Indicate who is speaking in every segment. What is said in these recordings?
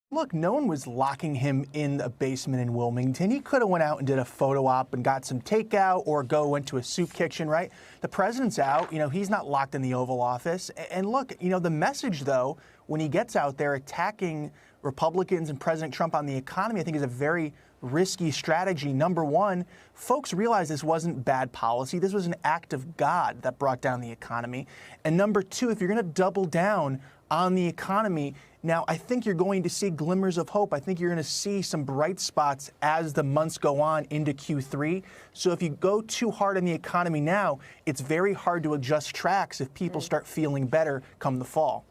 Speaker 1: Look, no one was locking him in a basement in Wilmington. He could have went out and did a photo op and got some takeout or went to a soup kitchen, right? The president's out. He's not locked in the Oval Office. And look, the message, though, when he gets out there attacking Republicans and President Trump on the economy, I think is a very risky strategy. Number one, folks realize this wasn't bad policy. This was an act of God that brought down the economy. And number two, if you're going to double down on the economy, now I think you're going to see glimmers of hope. I think you're going to see some bright spots as the months go on into Q3. So if you go too hard on the economy now, it's very hard to adjust tracks if people start feeling better come the fall.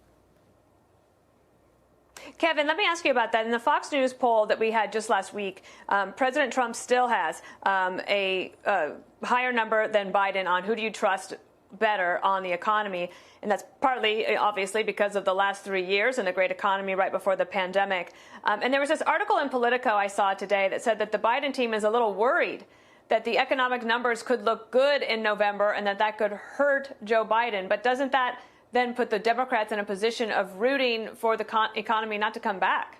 Speaker 2: Kevin, let me ask you about that. In the Fox News poll that we had just last week, President Trump still has a higher number than Biden on who do you trust better on the economy. And that's partly, obviously, because of the last 3 years and the great economy right before the pandemic. And there was this article in Politico I saw today that said that the Biden team is a little worried that the economic numbers could look good in November and that could hurt Joe Biden. But doesn't that then put the Democrats in a position of rooting for the economy not to come back?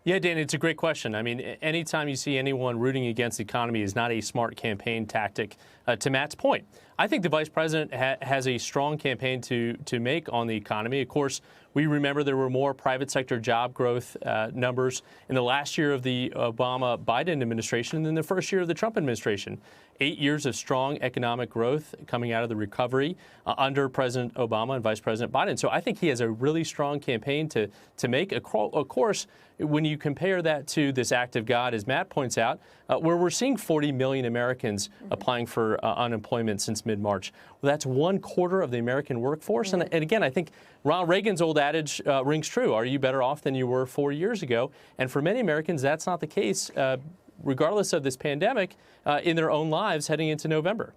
Speaker 3: Yeah, Dan, it's a great question. I mean, anytime you see anyone rooting against the economy is not a smart campaign tactic. To Matt's point, I think the vice president has a strong campaign to make on the economy. Of course, we remember there were more private sector job growth numbers in the last year of the Obama-Biden administration than the first year of the Trump administration. 8 years of strong economic growth coming out of the recovery under President Obama and Vice President Biden. So I think he has a really strong campaign to make. Of course, when you compare that to this act of God, as Matt points out, where we're seeing 40 million Americans applying for unemployment since mid-March. Well, that's 1/4 of the American workforce. And again, I think Ronald Reagan's old adage rings true. Are you better off than you were 4 years ago? And for many Americans, that's not the case, regardless of this pandemic, in their own lives heading into November.